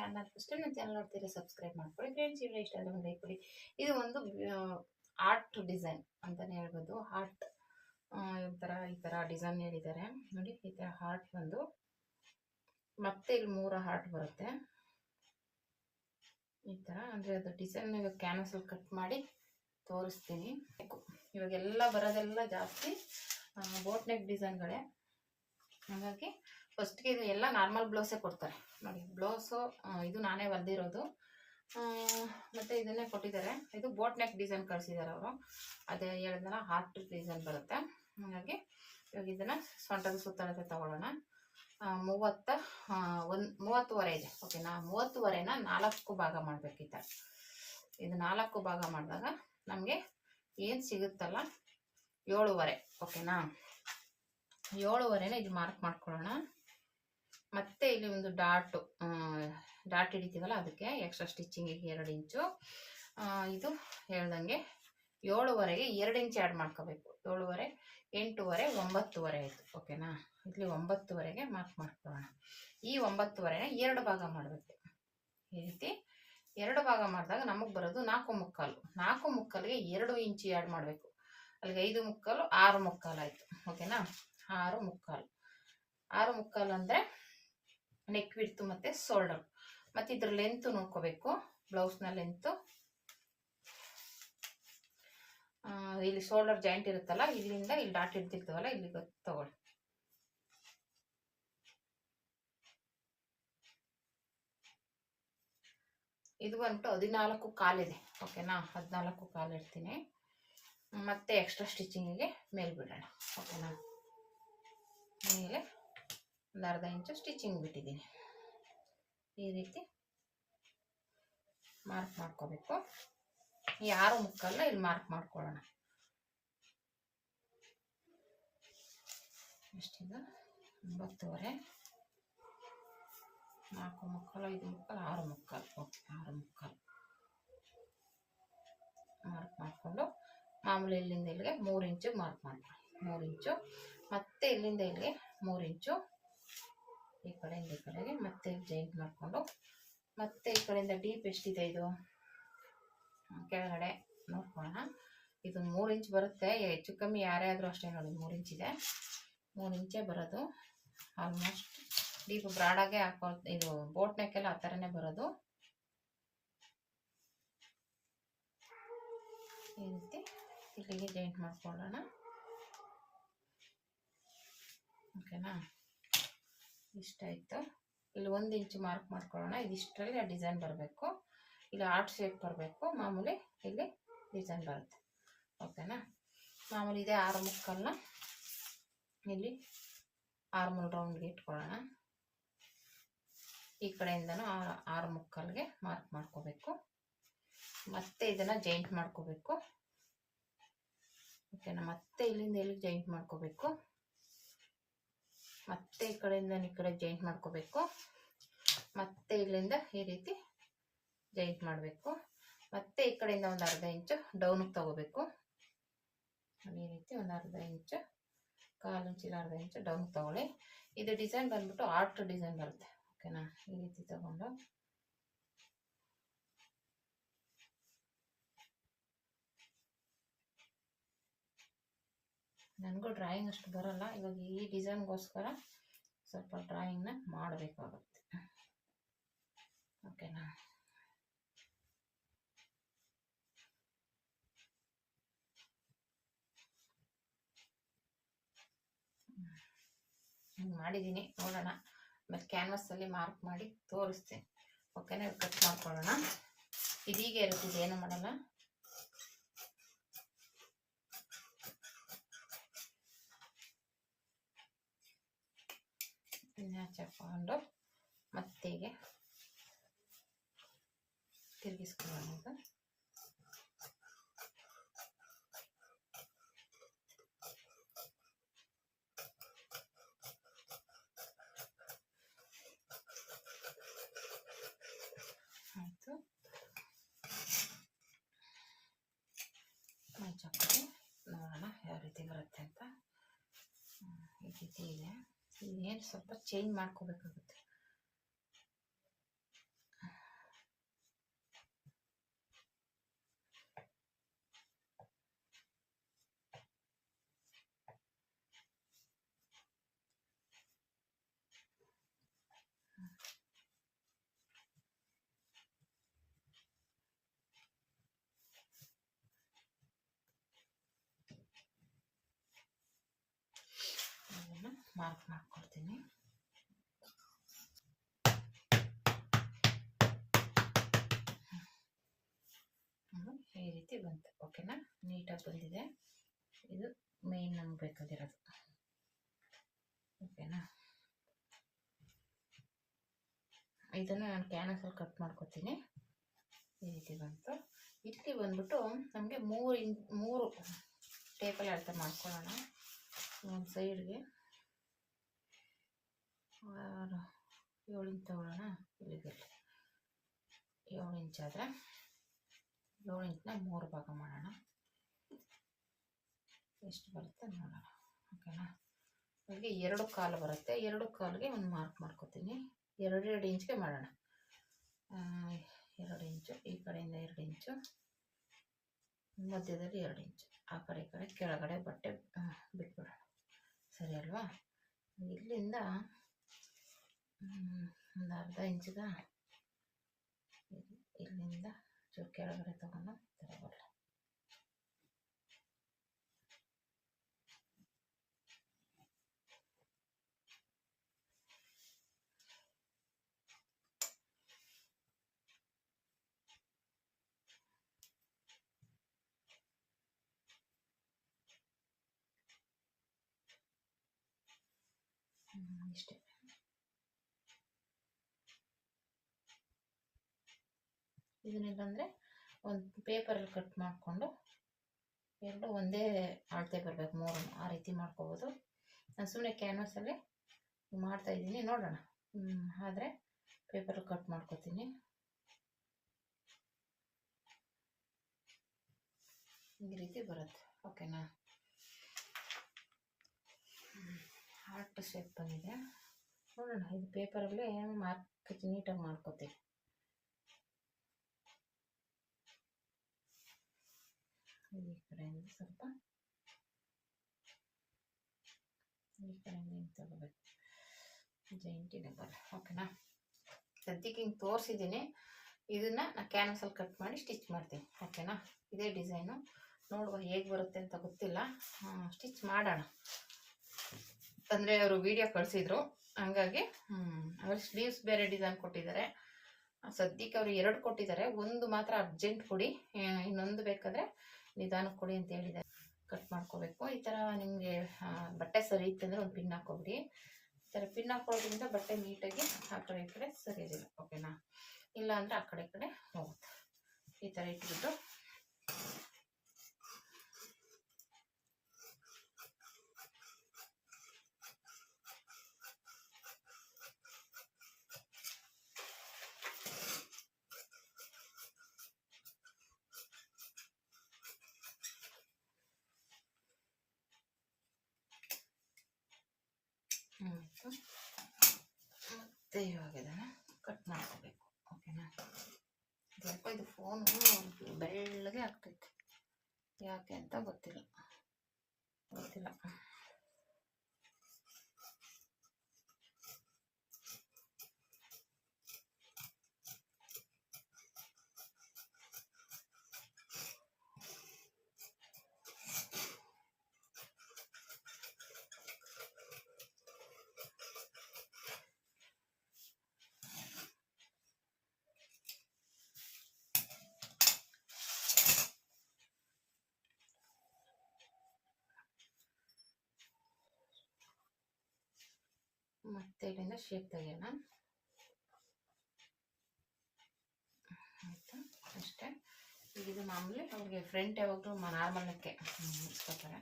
Channel first ನನ್ನ channel ನೋಡ್ತೀರಾ subscribe ಮಾಡ್ಕೊಳ್ಳಿ ಫ್ರೆಂಡ್ಸ್. ವಿಡಿಯೋ ಇಷ್ಟ ಆದರೆ ಒಂದು ಲೈಕ್ ಕೊಡಿ. ಇದು ಒಂದು ಆರ್ಟ್ ಡಿಸೈನ್ ಅಂತಲೇ ಹೇಳ್ಬೋದು. ಹಾರ್ಟ್ ಈ ಥರ ಡಿಸೈನ್ ಹೇಳಿದ್ದಾರೆ ನೋಡಿ. ಈ ಥರ ಹಾರ್ಟ್ ಒಂದು ಮತ್ತೆ ಇಲ್ಲಿ 3 ಹಾರ್ಟ್ ಬರುತ್ತೆ ಈ ಥರ. ಅಂದರೆ ಅದು ಡಿಸೈನ್ ಇವಾಗ ಕ್ಯಾನ್ವಸಲ್ಲಿ ಕಟ್ ಮಾಡಿ ತೋರಿಸ್ತೀನಿ. ಇವಾಗೆಲ್ಲ ಬರೋದೆಲ್ಲ ಜಾಸ್ತಿ ಬೋಟ್ ನೆಕ್ ಡಿಸೈನ್ಗಳೇ. ಹಾಗಾಗಿ ಫಸ್ಟ್ಗೆ ಇದು ಎಲ್ಲ ನಾರ್ಮಲ್ ಬ್ಲೌಸೇ ಕೊಡ್ತಾರೆ ನೋಡಿ. ಬ್ಲೌಸು ಇದು ನಾನೇ ಹೊಲ್ದಿರೋದು, ಮತ್ತು ಇದನ್ನೇ ಕೊಟ್ಟಿದ್ದಾರೆ. ಇದು ಬೋಟ್ ನೆಕ್ ಡಿಸೈನ್ ಕಳಿಸಿದ್ದಾರೆ ಅವರು. ಅದೇ ಹೇಳಿದ್ನಲ್ಲ ಹಾರ್ಟ್ ಡಿಸೈನ್ ಬರುತ್ತೆ. ಹಾಗಾಗಿ ಇವಾಗ ಇದನ್ನು ಸೊಂಟದ ಸುತ್ತಳತೆ ತಗೊಳ್ಳೋಣ. 30ವರೆ ಇದೆ ಓಕೆನಾ. 30ವರೆನ 4 ಭಾಗ ಮಾಡಬೇಕಿತ್ತ. ಇದು 4 ಭಾಗ ಮಾಡಿದಾಗ ನಮಗೆ ಏನು ಸಿಗುತ್ತಲ್ಲ 7ವರೆ ಓಕೆನಾ. 7ವರೆನ ಇದು ಮಾರ್ಕ್ ಮಾಡ್ಕೊಳ್ಳೋಣ. ಮತ್ತೆ ಇಲ್ಲಿ ಒಂದು ಡಾಟ್ ಹಿಡಿತೀವಲ್ಲ ಅದಕ್ಕೆ ಎಕ್ಸ್ಟ್ರಾ ಸ್ಟಿಚಿಂಗಿಗೆ 2 ಇಂಚು. ಇದು ಹೇಳ್ದಂಗೆ 7ವರೆಗೆ 2 ಇಂಚ್ ಆ್ಯಡ್ ಮಾಡ್ಕೋಬೇಕು. 7ವರೆ 8ವರೆ 9ವರೆ ಆಯಿತು ಓಕೆನಾ. ಇಲ್ಲಿ 9ವರೆಗೆ ಮಾರ್ಕ್ ಮಾಡ್ಕೊಳ್ಳೋಣ. ಈ 9ವರೆನ 2 ಭಾಗ ಮಾಡಬೇಕು. ಈ ರೀತಿ 2 ಭಾಗ ಮಾಡಿದಾಗ ನಮಗೆ ಬರೋದು 4 ಮುಕ್ಕಾಲಿಗೆ 2 ಇಂಚ್ ಆ್ಯಡ್ ಮಾಡಬೇಕು. ಅಲ್ಲಿಗೆ 5 ಮುಕ್ಕಾಲು 6 ಮುಕ್ಕಾಲು ಆಯಿತು ಓಕೆನಾ. 6 ಮುಕ್ಕಾಲು ಅಂದರೆ ನೆಕ್ ವಿಡ್ತು ಮತ್ತು ಶೋಲ್ಡರ್. ಮತ್ತು ಇದ್ರ ಲೆಂತು ನೋಡ್ಕೋಬೇಕು. ಬ್ಲೌಸ್ನ ಲೆಂತು ಇಲ್ಲಿ ಶೋಲ್ಡರ್ ಜಾಯಿಂಟ್ ಇರುತ್ತಲ್ಲ, ಇಲ್ಲಿಂದ ಇಲ್ಲಿ ಡಾಟ್ ಹಿಡ್ತಿರ್ತೀವಲ್ಲ ಇಲ್ಲಿಗೆ ತಗೊಳ್ಳಿ. ಇದು ಬಂದ್ಬಿಟ್ಟು 14 ಕಾಲಿದೆ ಓಕೆನಾ. 14 ಕಾಲು ಇಡ್ತೀನಿ. ಮತ್ತೆ ಎಕ್ಸ್ಟ್ರಾ ಸ್ಟಿಚಿಂಗಿಗೆ ಮೇಲೆ ಬಿಡೋಣ ಓಕೆನಾ. ಮೇಲೆ ಒಂದು ಅರ್ಧ ಇಂಚು ಸ್ಟಿಚಿಂಗ್ ಬಿಟ್ಟಿದ್ದೀನಿ. ಈ ರೀತಿ ಮಾರ್ಕ್ ಮಾಡ್ಕೋಬೇಕು. ಈ 6 ಮುಕ್ಕಾಲನ್ನ ಇಲ್ಲಿ ಮಾರ್ಕ್ ಮಾಡ್ಕೊಳ್ಳೋಣ. ಎಷ್ಟಿದ 9ವರೆ 4 ಮುಕ್ಕಾಲು 5 ಮುಕ್ಕಾಲು 6 ಮುಕ್ಕಾಲು ಓಕೆ. 6 ಮುಕ್ಕಾಲು ಮಾರ್ಕ್ ಮಾಡಿಕೊಂಡು ಮಾಮೂಲಿ ಇಲ್ಲಿಂದ ಇಲ್ಲಿಗೆ 3 ಇಂಚು ಮಾರ್ಕ್ ಮಾಡ್ಕೊಳ್ಳಿ. 3 ಇಂಚು ಮತ್ತೆ ಇಲ್ಲಿಂದ ಇಲ್ಲಿಗೆ 3 ಇಂಚು. ಈ ಕಡೆಯಿಂದ ಈ ಕಡೆಗೆ ಮತ್ತೆ ಜಾಯಿಂಟ್ ಮಾಡಿಕೊಂಡು ಮತ್ತೆ ಈ ಕಡೆಯಿಂದ ಡೀಪ್ ಎಷ್ಟಿದೆ ಇದು ಕೆಳಗಡೆ ನೋಡ್ಕೊಳ್ಳೋಣ. ಇದು 3 ಇಂಚ್ ಬರುತ್ತೆ. ಹೆಚ್ಚು ಕಮ್ಮಿ ಯಾರೇ ಆದರೂ ಅಷ್ಟೇ ನೋಡಿ. 3 ಇಂಚ್ ಇದೆ. 3 ಇಂಚೇ ಬರೋದು. ಆಲ್ಮೋಸ್ಟ್ ಡೀಪ್ ಬ್ರಾಡಾಗೆ ಇದು ಬೋಟ್ ನೆಕ್ಕೆಲ್ಲ ಆ ಥರನೇ ಬರೋದು. ಈ ರೀತಿ ಇಲ್ಲಿಗೆ ಜಾಯಿಂಟ್ ಮಾಡ್ಕೊಳ್ಳೋಣ ಓಕೆನಾ. ಇಷ್ಟಾಯಿತು. ಇಲ್ಲಿ 1 ಇಂಚು ಮಾರ್ಕ್ ಮಾಡ್ಕೊಳ್ಳೋಣ. ಇದಿಷ್ಟರಲ್ಲಿ ಆ ಡಿಸೈನ್ ಬರಬೇಕು. ಇಲ್ಲಿ ಆರ್ಟ್ ಶೇಪ್ ಬರಬೇಕು. ಮಾಮೂಲಿ ಇಲ್ಲಿ ಡಿಸೈನ್ ಬರುತ್ತೆ ಓಕೆನಾ. ಮಾಮೂಲಿ ಇದೆ 6 ಮುಕ್ಕಾಲನ್ನ ಇಲ್ಲಿ ಆರ್ಮಲ್ ರೌಂಡ್ಗೆ ಇಟ್ಕೊಳ್ಳೋಣ. ಈ ಕಡೆಯಿಂದನೂ 6 ಮುಕ್ಕಾಲ್ಗೆ ಮಾರ್ಕ್ ಮಾಡ್ಕೋಬೇಕು. ಮತ್ತೆ ಇದನ್ನು ಜಾಯಿಂಟ್ ಮಾಡ್ಕೋಬೇಕು ಓಕೆನಾ. ಮತ್ತೆ ಇಲ್ಲಿಂದ ಎಲ್ಲಿಗೆ ಜಾಯಿಂಟ್ ಮಾಡ್ಕೋಬೇಕು. ಮತ್ತೆ ಈ ಕಡೆಯಿಂದ ಈ ಕಡೆ ಜಾಯಿಂಟ್ ಮಾಡ್ಕೋಬೇಕು. ಮತ್ತೆ ಇಲ್ಲಿಂದ ಈ ರೀತಿ ಜಾಯಿಂಟ್ ಮಾಡಬೇಕು. ಮತ್ತೆ ಈ ಕಡೆಯಿಂದ ಒಂದು ಅರ್ಧ ಇಂಚು ಡೌನಿಗೆ ತಗೋಬೇಕು. ಈ ರೀತಿ ಒಂದು ಅರ್ಧ ಇಂಚು, 1/4 ಇಂಚ್ ಇಲ್ಲ ಅರ್ಧ ಇಂಚು ಡೌನಿಗೆ ತಗೊಳ್ಳಿ. ಇದು ಡಿಸೈನ್ ಬಂದ್ಬಿಟ್ಟು ಆರ್ಟ್ ಡಿಸೈನ್ ಬರುತ್ತೆ ಓಕೆನಾ. ಈ ರೀತಿ ತಗೊಂಡು ನನಗೂ ಡ್ರಾಯಿಂಗ್ ಅಷ್ಟು ಬರೋಲ್ಲ. ಇವಾಗ ಈ ಡಿಸೈನ್ಗೋಸ್ಕರ ಸ್ವಲ್ಪ ಡ್ರಾಯಿಂಗ್ನ ಮಾಡಬೇಕಾಗುತ್ತೆ ಓಕೆನಾ. ಹಿಂಗೆ ಮಾಡಿದ್ದೀನಿ ನೋಡೋಣ. ಮತ್ತು ಕ್ಯಾನ್ವಸಲ್ಲಿ ಮಾರ್ಕ್ ಮಾಡಿ ತೋರಿಸ್ತೀನಿ ಓಕೆನಾ. ಕಟ್ ಮಾಡ್ಕೊಳ್ಳೋಣ. ಇದೀಗೆ ಇರುತ್ತೆ, ಏನು ಮಾಡಲ್ಲ. ಹಾಕೊಂಡು ಮತ್ತೆ ಹೀಗೆ ತಿರುಗಿಸ್ಕೊಳ್ಳೋಣ. ಆಯಿತು. ಚಪ್ಪಲಿ ನೋಡೋಣ ಯಾವ ರೀತಿ ಬರುತ್ತೆ ಅಂತ. ಈ ರೀತಿ ಇದೆ. ಇನ್ನೇನು ಸ್ವಲ್ಪ ಚೇಂಜ್ ಮಾಡ್ಕೋಬೇಕಾಗುತ್ತೆ. ಮಾರ್ಕ್ ಮಾಡ್ಕೊಳ್ತೀನಿ. ಈ ರೀತಿ ಬಂತು. ಓಕೆನಾ, ನೀಟಾಗಿ ಬಂದಿದೆ. ಇದು ಮೇನ್ ನಮ್ಗೆ ಬೇಕಾಗಿರೋದು. ಓಕೆನಾ, ಇದನ್ನು ನಾನು ಕ್ಯಾನ್ವಸಲ್ಲಿ ಕಟ್ ಮಾಡ್ಕೊತೀನಿ. ಈ ರೀತಿ ಬಂತು. ಇಲ್ಲಿ ಬಂದ್ಬಿಟ್ಟು ನಮಗೆ 3 ಟೇಪಲ್ಲಿ ಅಳತೆ ಮಾಡ್ಕೊಳ್ಳೋಣ. ಒಂದು ಸೈಡ್ಗೆ 7 ಇಂಚ್ ತಗೊಳ್ಳೋಣ. ಇಲ್ಲಿಗೆ 7 ಇಂಚ್ ಆದರೆ 7 ಇಂಚನ್ನ 3 ಭಾಗ ಮಾಡೋಣ. ಎಷ್ಟು ಬರುತ್ತೆ ನೋಡೋಣ. ಓಕೆನಾ, ಇಲ್ಲಿಗೆ 2 ಕಾಲು ಬರುತ್ತೆ. 2 ಕಾಲಿಗೆ ಒಂದು ಮಾರ್ಕ್ ಮಾಡ್ಕೊತೀನಿ. 2 ಇಂಚ್ಗೆ ಮಾಡೋಣ. 2 ಇಂಚು, ಈ ಕಡೆಯಿಂದ 2 ಇಂಚು, ಮಧ್ಯದಲ್ಲಿ 2 ಇಂಚು, ಆ ಕಡೆ ಈ ಕಡೆ ಕೆಳಗಡೆ ಬಟ್ಟೆ ಬಿಟ್ಬಿಡೋಣ. ಸರಿ ಅಲ್ವಾ? ಇಲ್ಲಿಂದ ಒಂದು ಅರ್ಧ ಇಂಚಿಗ ಇಲ್ಲಿಂದ ಚೂರು ಕೆಳಗಡೆ ತಗೊಂಡು ತರಬಲ್ಲ. ಇಷ್ಟೇ. ಇದನ್ನೆಲ್ಲಂದರೆ ಒಂದು ಪೇಪರಲ್ಲಿ ಕಟ್ ಮಾಡಿಕೊಂಡು 2 ಒಂದೇ ಅಳತೆ ಬರಬೇಕು, 3 ಆ ರೀತಿ ಮಾಡ್ಕೋಬೋದು. ನಾನು ಸುಮ್ಮನೆ ಕ್ಯಾನ್ವಸಲ್ಲಿ ಮಾಡ್ತಾಯಿದ್ದೀನಿ, ನೋಡೋಣ. ಆದರೆ ಪೇಪರಲ್ಲಿ ಕಟ್ ಮಾಡ್ಕೋತೀನಿ. ಈ ರೀತಿ ಬರುತ್ತೆ. ಓಕೆನಾ, ಹಾರ್ಟ್ ಶೇಪ್ ಬಂದಿದೆ. ನೋಡೋಣ, ಇದು ಪೇಪರಲ್ಲೇ ಮಾರ್ಕ್ ನೀಟಾಗಿ ಮಾಡ್ಕೋತೀವಿ. ಈ ಕಡೆಯಿಂದ ಸ್ವಲ್ಪ, ಈ ಕಡೆಯಿಂದ ಹಿಂಗೆ ತಗೋಬೇಕು, ಜೈಂಟಿ ಡಬಲ್. ಓಕೆನಾ, ಸದ್ಯಕ್ಕೆ ಹಿಂಗೆ ತೋರಿಸಿದ್ದೀನಿ. ಇದನ್ನು ನಾನು ಕ್ಯಾನ್ವಸಲ್ಲಿ ಕಟ್ ಮಾಡಿ ಸ್ಟಿಚ್ ಮಾಡ್ತೀನಿ. ಓಕೆನಾ, ಇದೇ ಡಿಸೈನು. ನೋಡುವ ಹೇಗೆ ಬರುತ್ತೆ ಅಂತ ಗೊತ್ತಿಲ್ಲ. ಸ್ಟಿಚ್ ಮಾಡೋಣ. ಅಂದರೆ ಅವರು ವಿಡಿಯೋ ಕಳಿಸಿದ್ರು, ಹಂಗಾಗಿ ಅವ್ರು ಸ್ಲೀವ್ಸ್ ಬೇರೆ ಡಿಸೈನ್ ಕೊಟ್ಟಿದ್ದಾರೆ. ಸದ್ಯಕ್ಕೆ ಅವರು 2 ಕೊಟ್ಟಿದ್ದಾರೆ. ಒಂದು ಮಾತ್ರ ಅರ್ಜೆಂಟ್ ಕೊಡಿ, ಇನ್ನೊಂದು ಬೇಕಾದರೆ ನಿಧಾನಕ್ಕೆ ಕೊಡಿ ಅಂತ ಹೇಳಿದ್ದಾರೆ. ಕಟ್ ಮಾಡ್ಕೋಬೇಕು. ಈ ಥರ ನಿಮಗೆ ಬಟ್ಟೆ ಸರಿ ಇತ್ತಂದರೆ ಒಂದು ಪಿನ್ ಹಾಕೋಬಿಡಿ. ಈ ಥರ ಪಿನ್ ಹಾಕೊಳ್ಳೋದ್ರಿಂದ ಬಟ್ಟೆ ನೀಟಾಗಿ ಆ ಕಡೆ ಈ ಕಡೆ ಸರಿಯೋದಿಲ್ಲ. ಓಕೆನಾ, ಇಲ್ಲ ಅಂದರೆ ಆ ಕಡೆ ಈ ಕಡೆ ಹೋಗುತ್ತೆ. ಈ ಥರ ಇಟ್ಬಿಟ್ಟು ಮತ್ತೆ ಇವಾಗ ಇದನ್ನು ಕಟ್ ಮಾಡ್ಕೋಬೇಕು. ಓಕೆನಾ, ಯಾಕೋ ಇದು ಫೋನು ಬೆಳ್ಳಗೆ ಆಗ್ತೈತೆ, ಯಾಕೆ ಅಂತ ಗೊತ್ತಿಲ್ಲ. ಮತ್ತೆ ಇಲ್ಲಿಂದ ಶೇಪ್ ತೆಗೆಯೋಣ. ಆಯಿತು, ಅಷ್ಟೇ. ಈಗ ಇದು ಮಾಮೂಲಿ ಅವ್ರಿಗೆ ಫ್ರಂಟ್ ಯಾವಾಗಲೂ ನಾರ್ಮಲ್ನಕ್ಕೆ ಮುಗಿಸ್ಕೊತಾರೆ.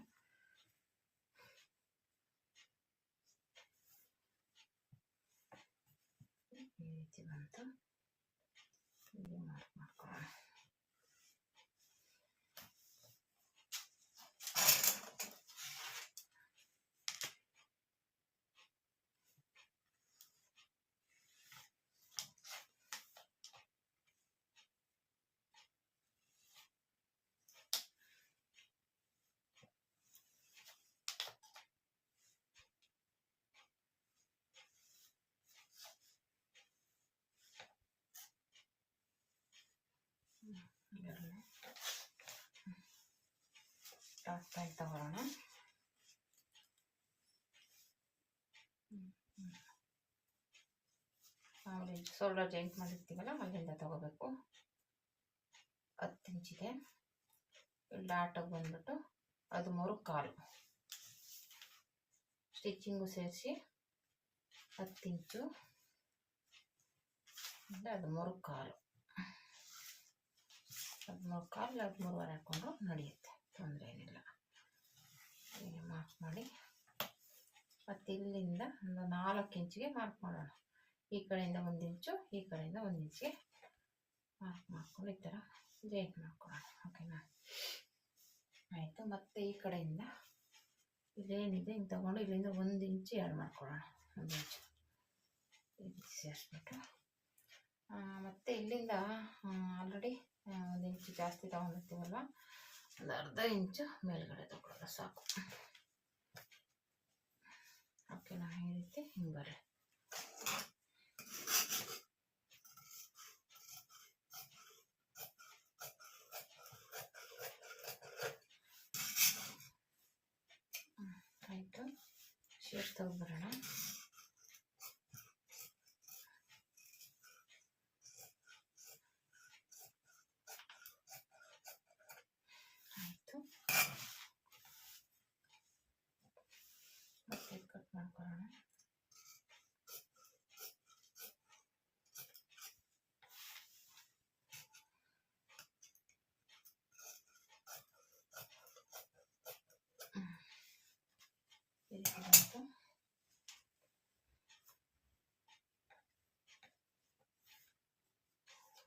ಈ ರೀತಿ ಬಂತು. ಇಲ್ಲಿ ಮಾರ್ಕ್ ಮಾಡ್ಕೊಳ್ಳೋಣ. ಟಾಪ್ ಪ್ಯಾಂಟ್ ತಗೊಳ್ಳೋಣ. ಶೋಲ್ಡರ್ ಜಾಯಿಂಟ್ ಮಾಡಿರ್ತೀವಲ್ಲ ಅಲ್ಲಿಂದ ತಗೋಬೇಕು. 10 ಇಂಚಿದೆ. ಡಾಟಾಗಿ ಬಂದ್ಬಿಟ್ಟು 13.25 ಸ್ಟಿಚಿಂಗು ಸೇರಿಸಿ 10 ಇಂಚು ಅಂದರೆ 13.25 13.25 ಹಾಕ್ಕೊಂಡು ನಡೆಯುತ್ತೆ, ತೊಂದರೆ ಏನಿಲ್ಲ. ಹೀಗೆ ಮಾರ್ಕ್ ಮಾಡಿ ಮತ್ತು ಇಲ್ಲಿಂದ ಒಂದು 4 ಇಂಚಿಗೆ ಮಾರ್ಕ್ ಮಾಡೋಣ. ಈ ಕಡೆಯಿಂದ 1 ಇಂಚು, ಈ ಕಡೆಯಿಂದ 1 ಇಂಚಿಗೆ ಮಾರ್ಕ್ ಮಾಡ್ಕೊಂಡು ಈ ಥರ ಜಾಯಿಂಟ್ ಮಾಡ್ಕೊಳ್ಳೋಣ. ಓಕೆನಾ? ಆಯಿತು. ಮತ್ತು ಈ ಕಡೆಯಿಂದ ಇಲ್ಲೇನಿದೆ ಹಿಂಗೆ ತಗೊಂಡು ಇಲ್ಲಿಂದ 1 ಇಂಚು ಆ್ಯಡ್ ಮಾಡ್ಕೊಳ್ಳೋಣ. 1 ಇಂಚು ಸೇರಿಸ್ಬಿಟ್ಟು ಮತ್ತು ಇಲ್ಲಿಂದ ಆಲ್ರೆಡಿ 1 ಇಂಚು ಜಾಸ್ತಿ ತೊಗೊಂಡಿರ್ತೀವಲ್ವ, ಒಂದು ಅರ್ಧ ಇಂಚು ಮೇಲ್ಗಡೆ ತಗೊಳ್ಳೋದು ಸಾಕು. ಓಕೆನಾ? ಈ ರೀತಿ ಹಿಂಗೆ ಬರ್ರಿ. ಆಯಿತು. ಶೇಪ್ ತೆಗೆದ್ಬಿಡೋಣ. ಆಯಿತು. ಮತ್ತೆ ಕಟ್ ಮಾಡ್ಕೊಳ್ಳೋಣ.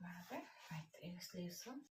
ಮಾಡಿದ್ರೆ ಆಯಿತು. ಈಗ ಸ್ಲೀವ್ಸು